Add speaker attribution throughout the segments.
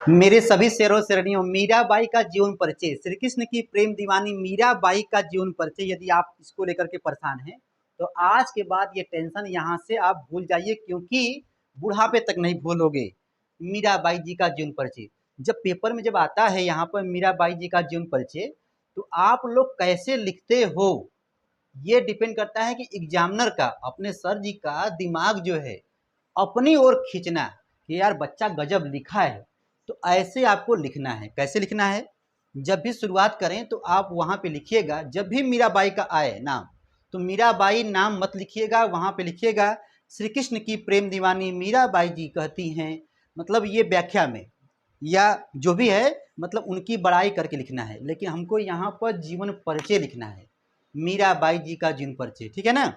Speaker 1: मेरे सभी शेरों शेरनियों, मीराबाई का जीवन परिचय, श्री कृष्ण की प्रेम दीवानी मीराबाई का जीवन परिचय। यदि आप इसको लेकर के परेशान हैं तो आज के बाद ये टेंशन यहाँ से आप भूल जाइए, क्योंकि बुढ़ापे तक नहीं भूलोगे। मीराबाई जी का जीवन परिचय जब पेपर में जब आता है यहाँ पर मीराबाई जी का जीवन परिचय, तो आप लोग कैसे लिखते हो ये डिपेंड करता है कि एग्जामिनर का, अपने सर जी का दिमाग जो है अपनी ओर खींचना कि यार बच्चा गजब लिखा है। तो ऐसे आपको लिखना है। कैसे लिखना है? जब भी शुरुआत करें तो आप वहाँ पे लिखिएगा, जब भी मीराबाई का आए नाम तो मीराबाई नाम मत लिखिएगा, वहाँ पे लिखिएगा श्री कृष्ण की प्रेम दीवानी मीराबाई जी कहती हैं, मतलब ये व्याख्या में या जो भी है, मतलब उनकी बड़ाई करके लिखना है। लेकिन हमको यहाँ पर जीवन परिचय लिखना है, मीराबाई जी का जीवन परिचय, ठीक है ना।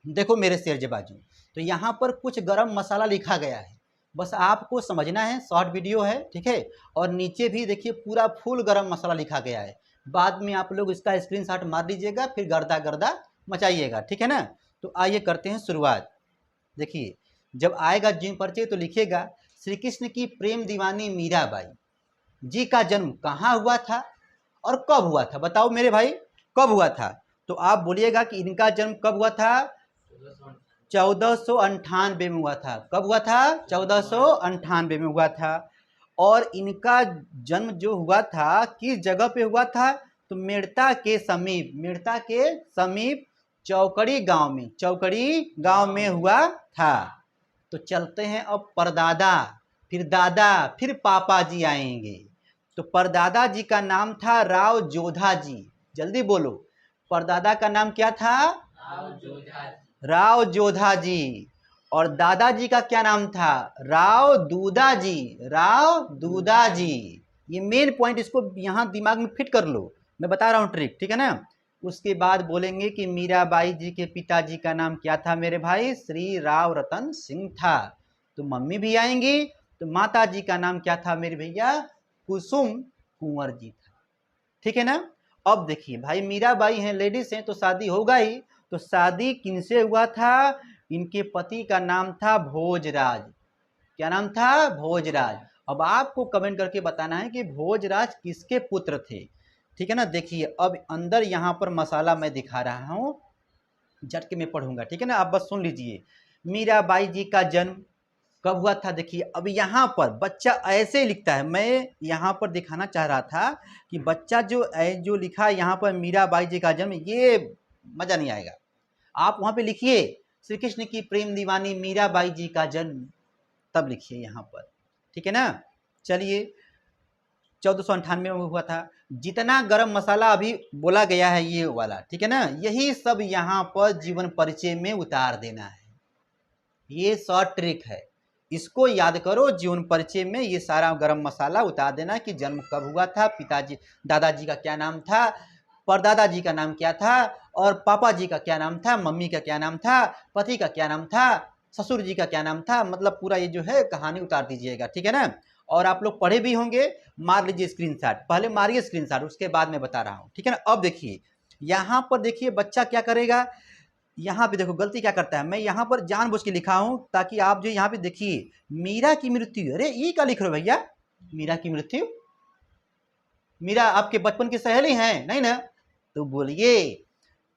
Speaker 1: देखो मेरे शेर बाजू, तो यहाँ पर कुछ गरम मसाला लिखा गया है, बस आपको समझना है। शॉर्ट वीडियो है, ठीक है। और नीचे भी देखिए पूरा फुल गरम मसाला लिखा गया है। बाद में आप लोग इसका स्क्रीनशॉट मार लीजिएगा, फिर गर्दा गर्दा मचाइएगा, ठीक है ना। तो आइए करते हैं शुरुआत। देखिए जब आएगा जीवन परिचय तो लिखिएगा श्री कृष्ण की प्रेम दीवानी मीराबाई जी का जन्म कहाँ हुआ था और कब हुआ था। बताओ मेरे भाई, कब हुआ था? तो आप बोलिएगा कि इनका जन्म कब हुआ था? 1498 में हुआ था। कब हुआ था? 1498 में हुआ था। और इनका जन्म जो हुआ था किस जगह पे हुआ था? तो मेड़ता के समीप, मेड़ता के समीप चौकड़ी गांव में, चौकड़ी गांव में हुआ था। तो चलते हैं अब परदादा, फिर दादा, फिर पापा जी आएंगे। तो परदादा जी का नाम था राव जोधा जी। जल्दी बोलो, परदादा का नाम क्या था? राव जोधा जी। और दादाजी का क्या नाम था? राव दूधा जी, राव दूधा जी। ये मेन पॉइंट, इसको यहाँ दिमाग में फिट कर लो, मैं बता रहा हूँ ट्रिक, ठीक है ना। उसके बाद बोलेंगे कि मीराबाई जी के पिताजी का नाम क्या था मेरे भाई? श्री राव रतन सिंह था। तो मम्मी भी आएंगी, तो माता जी का नाम क्या था मेरे भैया? कुसुम कुंवर जी था, ठीक है ना। अब देखिए भाई, मीराबाई हैं, लेडीज हैं, तो शादी होगा ही। तो शादी किनसे हुआ था? इनके पति का नाम था भोजराज। क्या नाम था? भोजराज। अब आपको कमेंट करके बताना है कि भोजराज किसके पुत्र थे, ठीक है ना। देखिए अब अंदर यहाँ पर मसाला मैं दिखा रहा हूँ, झटके में पढ़ूंगा, ठीक है ना। आप बस सुन लीजिए, मीराबाई जी का जन्म कब हुआ था। देखिए अब यहाँ पर बच्चा ऐसे लिखता है, मैं यहाँ पर दिखाना चाह रहा था कि बच्चा जो लिखा है यहाँ पर मीराबाई जी का जन्म, ये मजा नहीं आएगा। आप वहाँ पे लिखिए श्री कृष्ण की प्रेम दीवानी मीराबाई जी का जन्म, तब लिखिए यहाँ पर, ठीक है ना। चलिए 1498 में हुआ था। जितना गरम मसाला अभी बोला गया है ये वाला, ठीक है ना, यही सब यहाँ पर जीवन परिचय में उतार देना है। ये शॉर्ट ट्रिक है, इसको याद करो। जीवन परिचय में ये सारा गरम मसाला उतार देना कि जन्म कब हुआ था, पिताजी दादाजी का क्या नाम था, परदादा जी का नाम क्या था, और पापा जी का क्या नाम था, मम्मी का क्या नाम था, पति का क्या नाम था, ससुर जी का क्या नाम था, मतलब पूरा ये जो है कहानी उतार दीजिएगा, ठीक है ना। और आप लोग पढ़े भी होंगे, मार लीजिए स्क्रीनशॉट, पहले मारिए स्क्रीनशॉट, उसके बाद मैं बता रहा हूँ, ठीक है ना। अब देखिए यहाँ पर, देखिए बच्चा क्या करेगा, यहाँ पे देखो गलती क्या करता है। मैं यहाँ पर जानबूझ के लिखा हूँ ताकि आप जो यहाँ पे देखिए मीरा की मृत्यु, अरे ये क्या लिख रहे हो भैया? मीरा की मृत्यु, मीरा आपके बचपन की सहेली हैं नहीं ना? तो बोलिए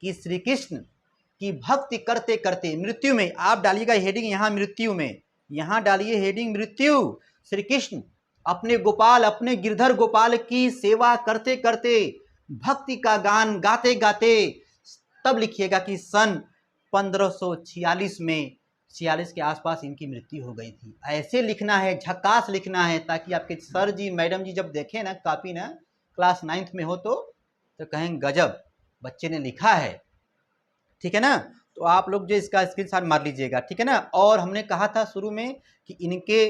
Speaker 1: कि श्री कृष्ण की भक्ति करते करते मृत्यु में, आप डालिएगा हेडिंग यहाँ मृत्यु में, यहाँ डालिए हेडिंग मृत्यु। श्री कृष्ण अपने गोपाल, अपने गिरधर गोपाल की सेवा करते करते, भक्ति का गान गाते गाते, तब लिखिएगा कि सन 1546 में, 46 के आसपास इनकी मृत्यु हो गई थी। ऐसे लिखना है, झकास लिखना है, ताकि आपके सर जी मैडम जी जब देखें ना कॉपी ना, क्लास 9th में हो तो कहें गजब बच्चे ने लिखा है, ठीक है ना। तो आप लोग जो इसका स्क्रीनशॉट मार लीजिएगा, ठीक है ना। और हमने कहा था शुरू में कि इनके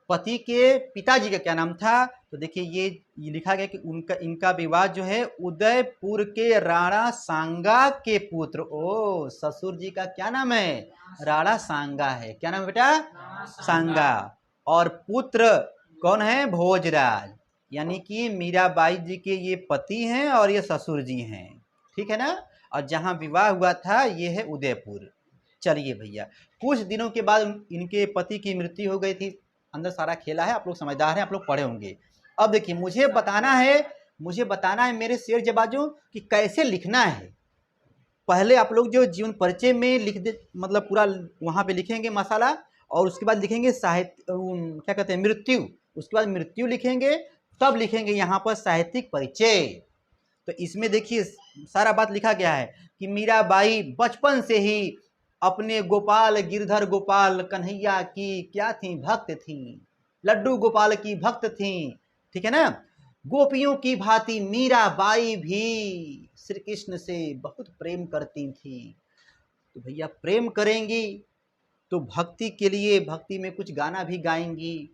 Speaker 1: पति के पिताजी का क्या नाम था, तो देखिए ये लिखा गया कि इनका विवाह जो है उदयपुर के राणा सांगा के पुत्र, ओ ससुर जी का क्या नाम है? राणा सांगा है। क्या नाम है बेटा? सांगा। और पुत्र कौन है? भोजराज। यानी कि मीराबाई जी के ये पति हैं और ये ससुर जी हैं, ठीक है ना। और जहाँ विवाह हुआ था ये है उदयपुर। चलिए भैया, कुछ दिनों के बाद इनके पति की मृत्यु हो गई थी, अंदर सारा खेला है, आप लोग समझदार हैं, आप लोग पढ़े होंगे। अब देखिए मुझे बताना है मेरे शेर जबाजों कि कैसे लिखना है। पहले आप लोग जो जीवन परिचय में लिख दे, मतलब पूरा वहाँ पे लिखेंगे मसाला, और उसके बाद लिखेंगे साहित्य, क्या कहते हैं, मृत्यु, उसके बाद मृत्यु लिखेंगे, तब लिखेंगे यहाँ पर साहित्यिक परिचय। तो इसमें देखिए सारा बात लिखा गया है कि मीराबाई बचपन से ही अपने गोपाल गिरधर गोपाल कन्हैया की क्या थी, भक्त थी, लड्डू गोपाल की भक्त थी, ठीक है ना। गोपियों की भांति मीराबाई भी श्री कृष्ण से बहुत प्रेम करती थी। तो भैया प्रेम करेंगी तो भक्ति के लिए, भक्ति में कुछ गाना भी गाएंगी,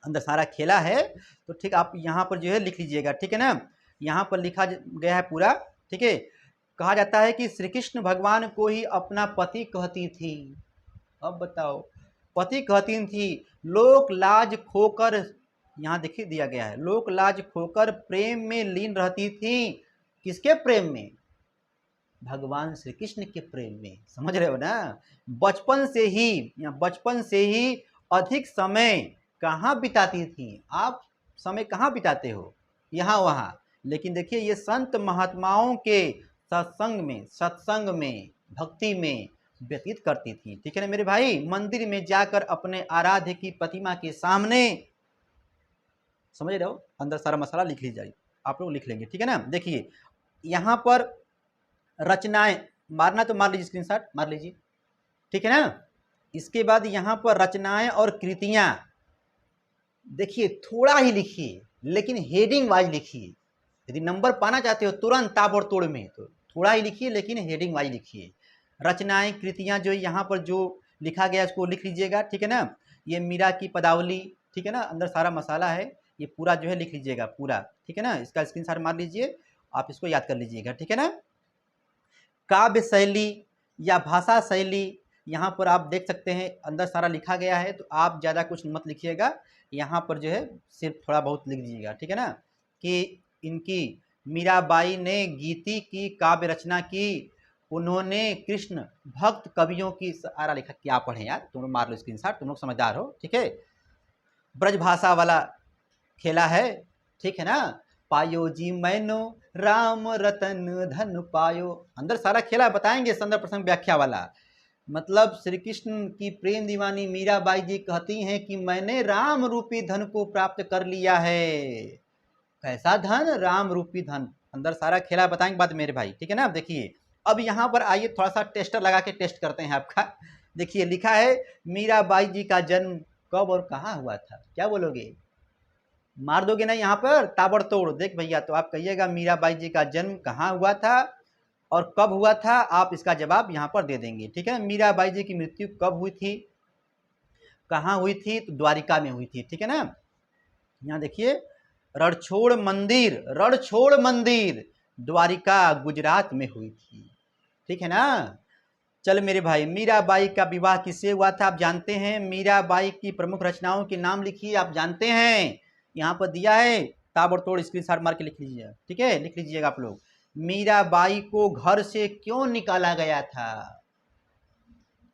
Speaker 1: अंदर सारा खेला है। तो ठीक, आप यहाँ पर जो है लिख लीजिएगा, ठीक है ना। यहाँ पर लिखा गया है पूरा, ठीक है। कहा जाता है कि श्री कृष्ण भगवान को ही अपना पति कहती थी। अब बताओ, पति कहती थी, लोक लाज खोकर, यहाँ देखिए दिया गया है, लोक लाज खोकर प्रेम में लीन रहती थी। किसके प्रेम में? भगवान श्री कृष्ण के प्रेम में, समझ रहे हो ना। बचपन से ही, या बचपन से ही अधिक समय कहाँ बिताती थी। आप समय कहाँ बिताते हो? यहाँ वहाँ। लेकिन देखिए ये संत महात्माओं के सत्संग में भक्ति में व्यतीत करती थी, ठीक है ना मेरे भाई। मंदिर में जाकर अपने आराध्य की प्रतिमा के सामने, समझ रहे हो, अंदर सारा मसाला लिख लीजिए, आप लोग लिख लेंगे, ठीक है ना। देखिए यहाँ पर रचनाएं, मारना तो मार लीजिए, स्क्रीनशॉट मार लीजिए, ठीक है ना। इसके बाद यहाँ पर रचनाएं और कृतियां, देखिए थोड़ा ही लिखिए लेकिन हेडिंग वाइज लिखिए। यदि नंबर पाना चाहते हो तुरंत ताबड़तोड़ में, तो थोड़ा ही लिखिए लेकिन हेडिंग वाइज लिखिए। रचनाएं कृतियां जो यहाँ पर जो लिखा गया इसको लिख लीजिएगा, ठीक है ना। ये मीरा की पदावली, ठीक है ना, अंदर सारा मसाला है, ये पूरा जो है लिख लीजिएगा पूरा, ठीक है ना। इसका स्क्रीनशॉट मार लीजिए, आप इसको याद कर लीजिएगा, ठीक है ना। काव्य शैली या भाषा शैली, यहाँ पर आप देख सकते हैं अंदर सारा लिखा गया है, तो आप ज़्यादा कुछ मत लिखिएगा, यहाँ पर जो है सिर्फ थोड़ा बहुत लिख दीजिएगा, ठीक है ना। कि इनकी मीराबाई ने गीति की काव्य रचना की, उन्होंने कृष्ण भक्त कवियों की सारा लिखा। क्या पढ़े यार, तुम लोग मार लो स्क्रीनशॉट, तुम लोग समझदार हो, ठीक है। ब्रज भाषा वाला खेला है, ठीक है ना। पायो जी मैनो राम रतन धन पायो, अंदर सारा खेला बताएंगे, संदर्भ प्रसंग व्याख्या वाला। मतलब श्री कृष्ण की प्रेम दीवानी मीराबाई जी कहती हैं कि मैंने राम रूपी धन को प्राप्त कर लिया है। कैसा धन? राम रूपी धन। अंदर सारा खेला बताएंगे बात मेरे भाई, ठीक है ना। देखिए अब यहाँ पर आइए थोड़ा सा टेस्टर लगा के टेस्ट करते हैं आपका। देखिए लिखा है मीराबाई जी का जन्म कब और कहाँ हुआ था, क्या बोलोगे? मार दोगे ना यहाँ पर ताबड़तोड़। देख भैया, तो आप कहिएगा मीराबाई जी का जन्म कहाँ हुआ था और कब हुआ था, आप इसका जवाब यहाँ पर दे देंगे, ठीक है। मीराबाई जी की मृत्यु कब हुई थी, कहाँ हुई थी? तो द्वारिका में हुई थी, ठीक है ना। यहाँ देखिए रणछोड़ मंदिर द्वारिका गुजरात में हुई थी, ठीक है ना। चल मेरे भाई, मीराबाई का विवाह किससे हुआ था आप जानते हैं? मीराबाई की प्रमुख रचनाओं के नाम लिखिए, आप जानते हैं, यहाँ पर दिया है, ताबड़तोड़ स्क्रीनशॉट मार के लिख लीजिए, ठीक है, लिख लीजिएगा आप लोग। मीराबाई को घर से क्यों निकाला गया था?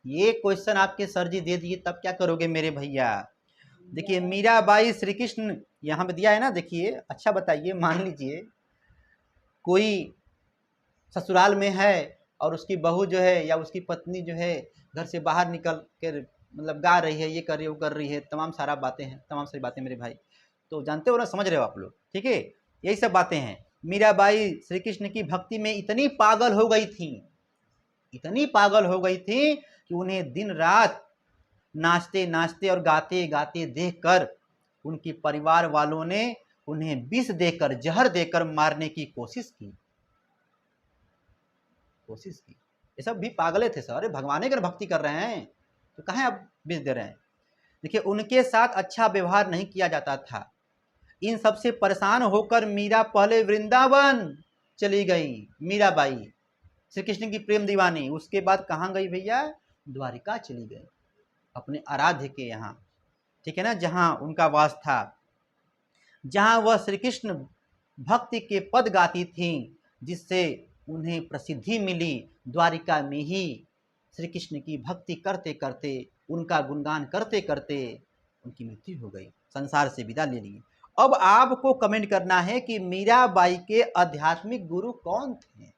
Speaker 1: ये क्वेश्चन आपके सर जी दे दिए, तब क्या करोगे मेरे भैया? देखिए मीराबाई श्री कृष्ण, यहाँ पे दिया है ना, देखिए अच्छा बताइए, मान लीजिए कोई ससुराल में है और उसकी बहू जो है या उसकी पत्नी जो है घर से बाहर निकल कर मतलब गा रही है, ये कर रही है, वो कर रही है, तमाम सारा बातें हैं, तमाम सारी बातें मेरे भाई, तो जानते हो ना, समझ रहे हो आप लोग, ठीक है। यही सब बातें हैं। मीराबाई श्री कृष्ण की भक्ति में इतनी पागल हो गई थी, इतनी पागल हो गई थी कि उन्हें दिन रात नाचते नाचते और गाते गाते देखकर उनके परिवार वालों ने उन्हें विष देकर, जहर देकर मारने की कोशिश की। ये सब भी पागले थे सर, भगवान की भक्ति कर रहे हैं तो कहाँ आप विष दे रहे हैं? देखिए उनके साथ अच्छा व्यवहार नहीं किया जाता था। इन सबसे परेशान होकर मीरा पहले वृंदावन चली गई, मीराबाई श्री कृष्ण की प्रेम दीवानी। उसके बाद कहाँ गई भैया? द्वारिका चली गई, अपने आराध्य के यहाँ, ठीक है ना, जहाँ उनका वास था, जहाँ वह श्री कृष्ण भक्ति के पद गाती थी, जिससे उन्हें प्रसिद्धि मिली। द्वारिका में ही श्री कृष्ण की भक्ति करते करते, उनका गुणगान करते करते उनकी मृत्यु हो गई, संसार से विदा ले लिए। अब आपको कमेंट करना है कि मीराबाई के आध्यात्मिक गुरु कौन थे।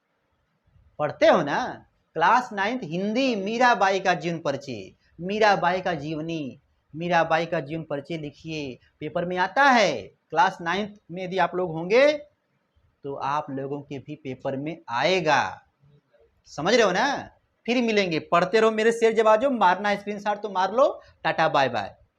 Speaker 1: पढ़ते हो ना, क्लास 9th हिंदी, मीराबाई का जीवन परिचय, मीराबाई का जीवनी, मीराबाई का जीवन परिचय लिखिए, पेपर में आता है। क्लास 9th में यदि आप लोग होंगे तो आप लोगों के भी पेपर में आएगा, समझ रहे हो ना। फिर मिलेंगे, पढ़ते रहो मेरे शेर जवाजो, मारना स्क्रीनशॉट तो मार लो। Tata bye bye.